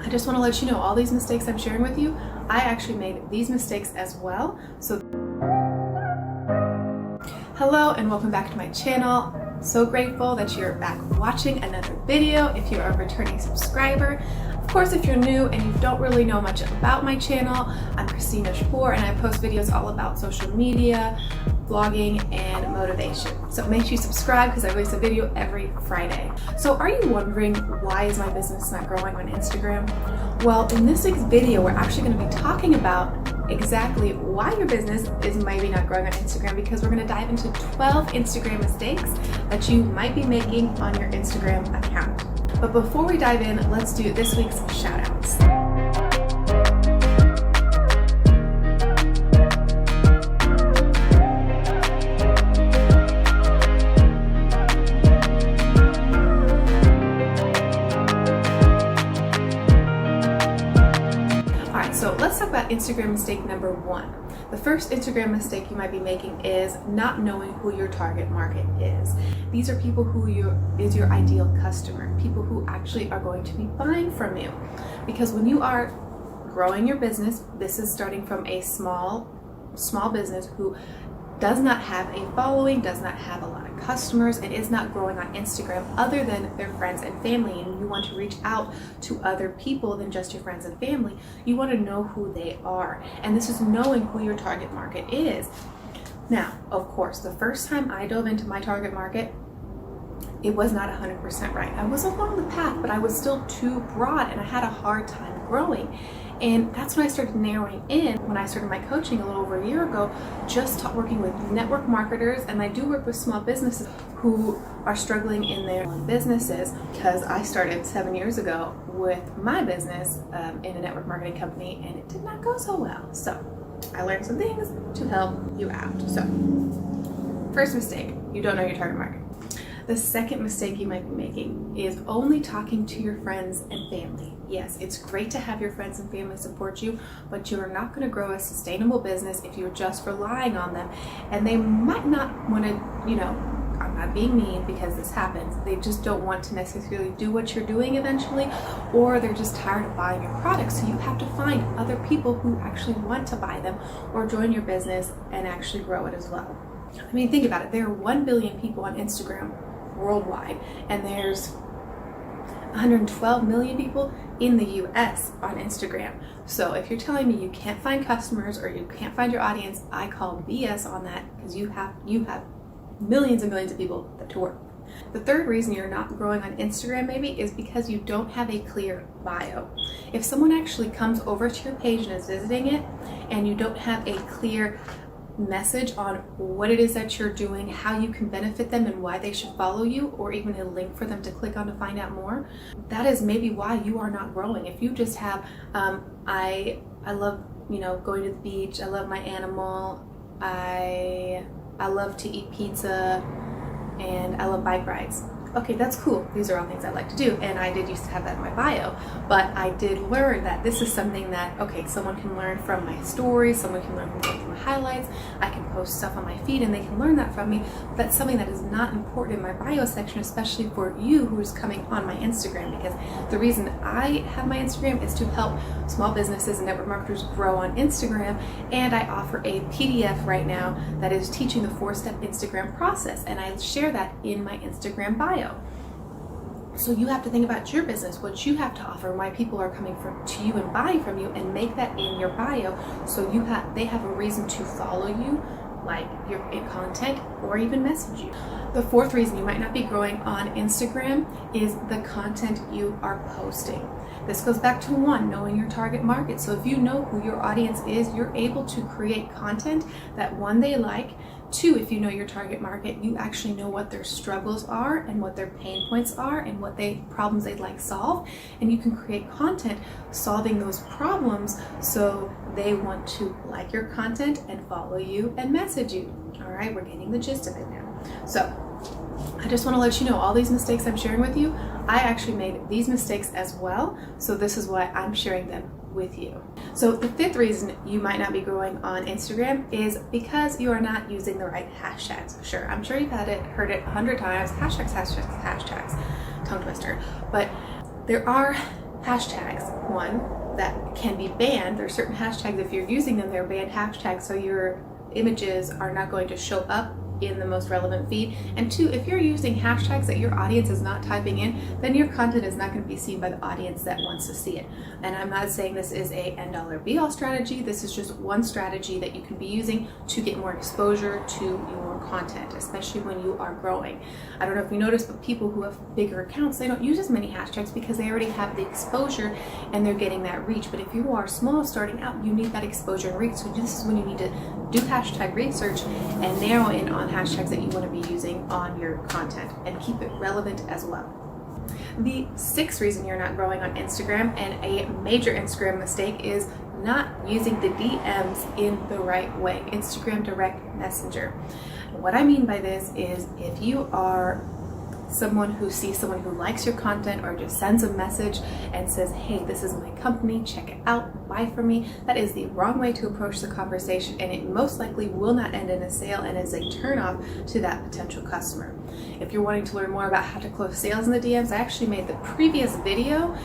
I just want to let you know all these mistakes I'm sharing with you, I actually made these mistakes as well. So hello and welcome back to my channel. So grateful that you're back watching another video. If you're a returning subscriber, of course, if you're new and you don't really know much about my channel, I'm Christina Shapoor and I post videos all about social media, vlogging, and motivation. So make sure you subscribe because I release a video every Friday. So are you wondering why is my business not growing on Instagram? Well, in this week's video, we're actually going to be talking about exactly why your business is maybe not growing on Instagram, because we're going to dive into 12 Instagram mistakes that you might be making on your Instagram account. But before we dive in, let's do this week's shout outs. So let's talk about Instagram mistake number 1. The first Instagram mistake you might be making is not knowing who your target market is. These are people who is your ideal customer, people who actually are going to be buying from you. Because when you are growing your business, this is starting from a small business who does not have a following, does not have a lot of customers, and is not growing on Instagram other than their friends and family, and you want to reach out to other people than just your friends and family. You want to know who they are, and this is knowing who your target market is. Now, of course, the first time I dove into my target market, it was not 100% right. I was along the path, but I was still too broad and I had a hard time growing. And that's when I started narrowing in when I started my coaching a little over a year ago, just working with network marketers. And I do work with small businesses who are struggling in their own businesses, because I started 7 years ago with my business in a network marketing company and it did not go so well. So I learned some things to help you out. So first mistake, you don't know your target market. The second mistake you might be making is only talking to your friends and family. Yes, it's great to have your friends and family support you, but you are not going to grow a sustainable business if you're just relying on them. And they might not want to, I'm not being mean because this happens. They just don't want to necessarily do what you're doing eventually, or they're just tired of buying your products. So you have to find other people who actually want to buy them or join your business and actually grow it as well. I mean, think about it. There are 1 billion people on Instagram worldwide, and there's 112 million people in the US on Instagram. So if you're telling me you can't find customers or you can't find your audience, I call BS on that, because you have millions and millions of people to work. The third reason you're not growing on Instagram maybe is because you don't have a clear bio. If someone actually comes over to your page and is visiting it and you don't have a clear message on what it is that you're doing, how you can benefit them, and why they should follow you, or even a link for them to click on to find out more, that is maybe why you are not growing. If you just have I love going to the beach, I love my animal, I love to eat pizza, and I love bike rides. Okay, that's cool. These are all things I like to do, and I did used to have that in my bio, but I did learn that this is something that, okay, someone can learn from my stories, someone can learn from my highlights, I can post stuff on my feed and they can learn that from me. But that's something that is not important in my bio section, especially for you who is coming on my Instagram, because the reason I have my Instagram is to help small businesses and network marketers grow on Instagram, and I offer a PDF right now that is teaching the 4-step Instagram process, and I share that in my Instagram bio. So you have to think about your business, what you have to offer, why people are coming to you and buying from you, and make that in your bio so they have a reason to follow you, like your content, or even message you. The fourth reason you might not be growing on Instagram is the content you are posting. This goes back to 1, knowing your target market. So if you know who your audience is, you're able to create content that 1, they like. 2, if you know your target market, you actually know what their struggles are and what their pain points are and what problems they'd like solved, and you can create content solving those problems so they want to like your content and follow you and message you. All right, we're getting the gist of it now. So I just want to let you know all these mistakes I'm sharing with you, I actually made these mistakes as well, so this is why I'm sharing them with you. So the fifth reason you might not be growing on Instagram is because you are not using the right hashtags. Sure, I'm sure you've heard it 100 times, hashtags, tongue twister, but there are hashtags one that can be banned. There are certain hashtags, if you're using them, they're banned hashtags, so your images are not going to show up in the most relevant feed. And two, if you're using hashtags that your audience is not typing in, then your content is not going to be seen by the audience that wants to see it. And I'm not saying this is a end-all or be-all strategy. This is just one strategy that you can be using to get more exposure to your content, especially when you are growing. I don't know if you noticed, but people who have bigger accounts, they don't use as many hashtags because they already have the exposure and they're getting that reach. But if you are small starting out, you need that exposure and reach. So this is when you need to do hashtag research and narrow in on hashtags that you want to be using on your content and keep it relevant as well. The sixth reason you're not growing on Instagram, and a major Instagram mistake, is not using the DMs in the right way, Instagram direct messenger. What I mean by this is, if you are someone who sees someone who likes your content or just sends a message and says, hey, this is my company, check it out, buy from me, that is the wrong way to approach the conversation, and it most likely will not end in a sale and is a turnoff to that potential customer. If you're wanting to learn more about how to close sales in the DMs, I actually made the previous video,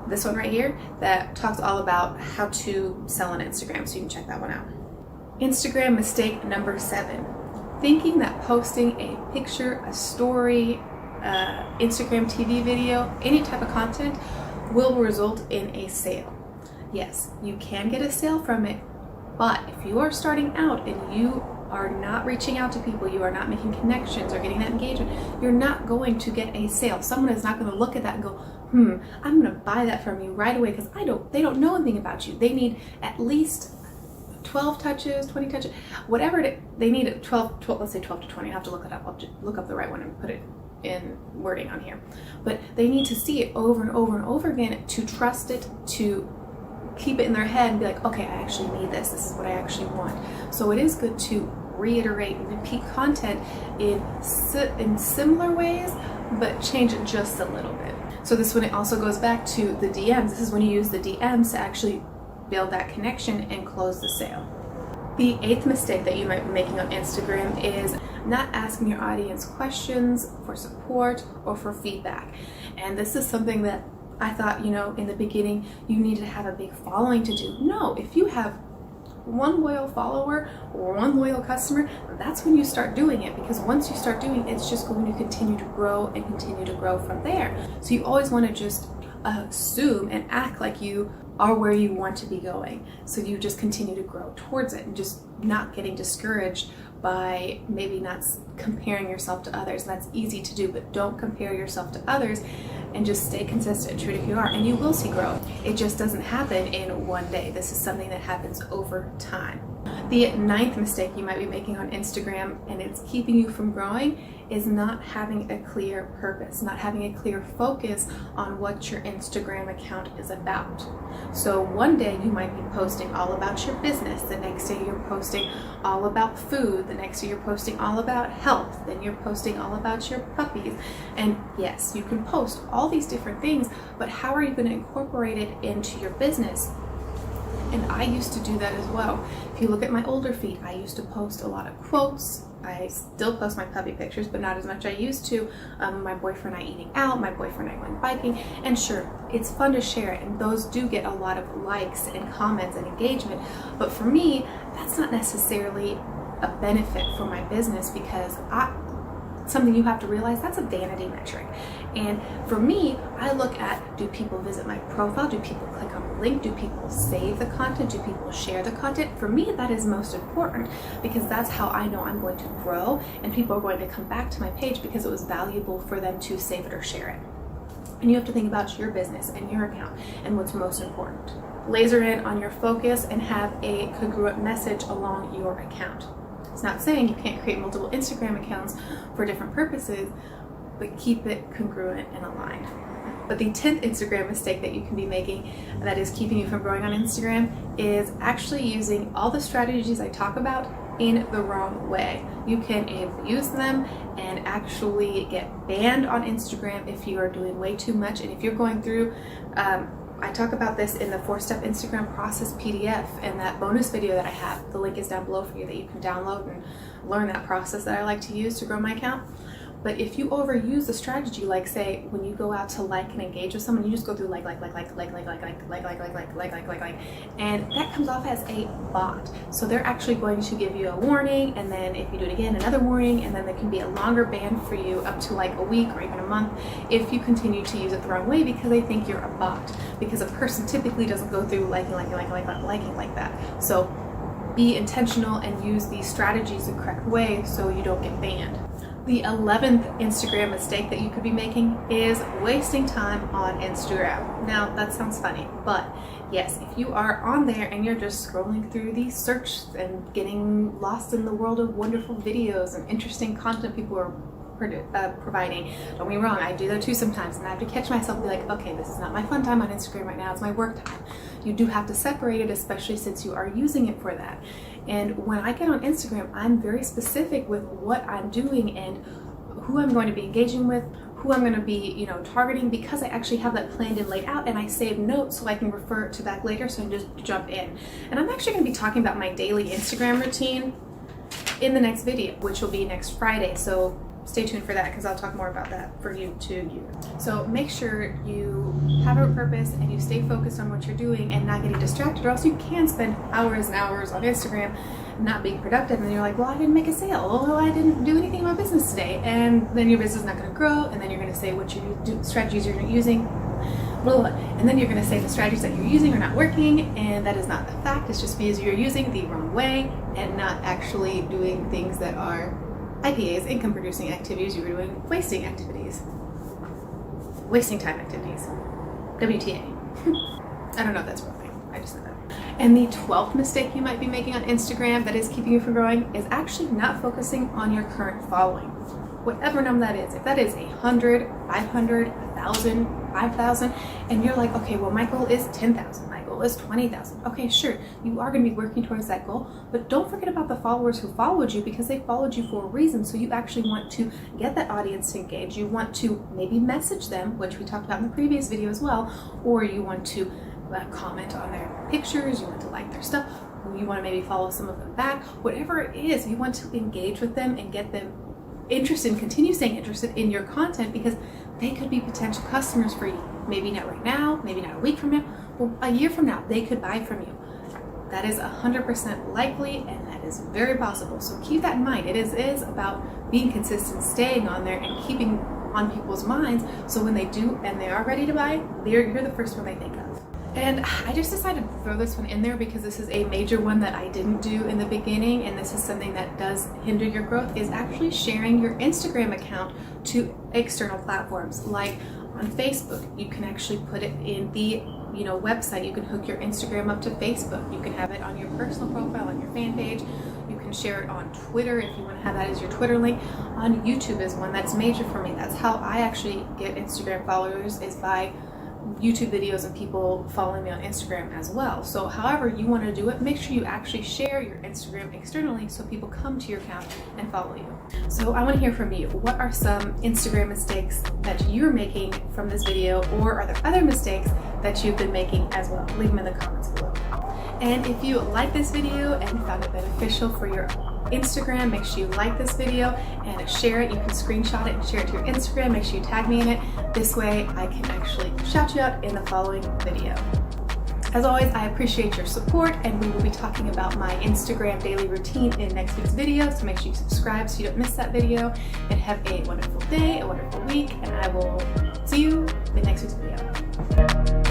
this one right here, that talks all about how to sell on Instagram, so you can check that one out. Instagram mistake number 7, thinking that posting a picture, a story, Instagram TV video, any type of content will result in a sale. Yes, you can get a sale from it, but if you are starting out and you are not reaching out to people, you are not making connections or getting that engagement, you're not going to get a sale. Someone is not going to look at that and go, I'm going to buy that from you right away, because they don't know anything about you. They need at least 12 touches, 20 touches, whatever they need. 12, let's say 12 to 20. I have to look it up. I'll just look up the right one and put it in wording on here. But they need to see it over and over and over again to trust it, to keep it in their head and be like, okay, I actually need this. This is what I actually want. So it is good to reiterate and repeat content in similar ways, but change it just a little bit. So this one, it also goes back to the DMs. This is when you use the DMs to actually build that connection and close the sale. The 8th mistake that you might be making on Instagram is not asking your audience questions for support or for feedback. And this is something that I thought, in the beginning, you need to have a big following to do. No, if you have one loyal follower or one loyal customer, that's when you start doing it, because once you start doing it, it's just going to continue to grow and continue to grow from there. So you always want to just assume and act like you are where you want to be going. So you just continue to grow towards it and just not getting discouraged by maybe not comparing yourself to others. That's easy to do, but don't compare yourself to others, and just stay consistent and true to who you are, and you will see growth. It just doesn't happen in one day. This is something that happens over time. The 9th mistake you might be making on Instagram, and it's keeping you from growing, is not having a clear purpose, not having a clear focus on what your Instagram account is about. So one day you might be posting all about your business, the next day you're posting all about food, the next day you're posting all about health, then you're posting all about your puppies. And yes, you can post all these different things, but how are you going to incorporate it into your business? And I used to do that as well. If you look at my older feed, I used to post a lot of quotes. I still post my puppy pictures, but not as much I used to. My boyfriend and I eating out, my boyfriend and I went biking, and sure, it's fun to share it, and those do get a lot of likes and comments and engagement. But for me, that's not necessarily a benefit for my business, because something you have to realize, that's a vanity metric. And for me, I look at, do people visit my profile? Do people click on the link? Do people save the content? Do people share the content? For me, that is most important, because that's how I know I'm going to grow and people are going to come back to my page because it was valuable for them to save it or share it. And you have to think about your business and your account and what's most important. Laser in on your focus and have a congruent message along your account. It's not saying you can't create multiple Instagram accounts for different purposes, but keep it congruent and aligned. But the 10th Instagram mistake that you can be making that is keeping you from growing on Instagram is actually using all the strategies I talk about in the wrong way. You can abuse them and actually get banned on Instagram if you are doing way too much. And if you're going through, I talk about this in the 4-step Instagram process PDF and that bonus video that I have. The link is down below for you that you can download and learn that process that I like to use to grow my account. But if you overuse the strategy, like say when you go out to like and engage with someone, you just go through like, and that comes off as a bot. So they're actually going to give you a warning, and then if you do it again, another warning, and then there can be a longer ban for you up to like a week or even a month if you continue to use it the wrong way because they think you're a bot. Because a person typically doesn't go through liking like that. So be intentional and use these strategies the correct way so you don't get banned. The 11th Instagram mistake that you could be making is wasting time on Instagram. Now that sounds funny, but yes, if you are on there and you're just scrolling through these search and getting lost in the world of wonderful videos and interesting content people are providing, don't get me wrong, I do that too sometimes, and I have to catch myself and be like, okay, this is not my fun time on Instagram right now, it's my work time. You do have to separate it, especially since you are using it for that. And when I get on Instagram, I'm very specific with what I'm doing and who I'm going to be engaging with, who I'm going to be, targeting, because I actually have that planned and laid out, and I save notes so I can refer to that later, so I can just jump in. And I'm actually going to be talking about my daily Instagram routine in the next video, which will be next Friday. So stay tuned for that, because I'll talk more about that for you to use. So make sure you have a purpose and you stay focused on what you're doing and not getting distracted, or else you can spend hours and hours on Instagram not being productive, and you're like, well, I didn't make a sale, well, I didn't do anything in my business today, and then your business is not going to grow, and then you're going to say what strategies you're using, and then you're going to say the strategies that you're using are not working, and that is not the fact. It's just because you're using the wrong way and not actually doing things that are IPAs, income producing activities. You were doing wasting activities, wasting time activities, WTA. I don't know if that's wrong. I just said that. And the 12th mistake you might be making on Instagram that is keeping you from growing is actually not focusing on your current following, whatever number that is. If that is 100, 500, 1,000, 5,000, and you're like, okay, well, my goal is 10,000, my goal is 20,000. Okay, sure, you are going to be working towards that goal, but don't forget about the followers who followed you, because they followed you for a reason. So you actually want to get that audience to engage. You want to maybe message them, which we talked about in the previous video as well, or you want to comment on their pictures, you want to like their stuff, you want to maybe follow some of them back, whatever it is, you want to engage with them and get them interested and continue staying interested in your content, because they could be potential customers for you. Maybe not right now, maybe not a week from now, but a year from now, they could buy from you. That is 100% likely, and that is very possible. So keep that in mind. It is about being consistent, staying on there, and keeping on people's minds, so when they do and they are ready to buy, you're the first one they think of. And I just decided to throw this one in there because this is a major one that I didn't do in the beginning, and this is something that does hinder your growth, is actually sharing your Instagram account to external platforms. Like on Facebook, you can actually put it in the website. You can hook your Instagram up to Facebook. You can have it on your personal profile, on your fan page. You can share it on Twitter if you want to have that as your Twitter link. On YouTube is one that's major for me. That's how I actually get Instagram followers, is by YouTube videos and people following me on Instagram as well. So however you want to do it, make sure you actually share your Instagram externally so people come to your account and follow you. So I want to hear from you. What are some Instagram mistakes that you're making from this video, or are there other mistakes that you've been making as well? Leave them in the comments below. And if you like this video and found it beneficial for your Instagram, make sure you like this video and share it. You can screenshot it and share it to your Instagram. Make sure you tag me in it. This way I can actually shout you out in the following video. As always, I appreciate your support, and we will be talking about my Instagram daily routine in next week's video. So make sure you subscribe so you don't miss that video, and have a wonderful day, a wonderful week, and I will see you in next week's video.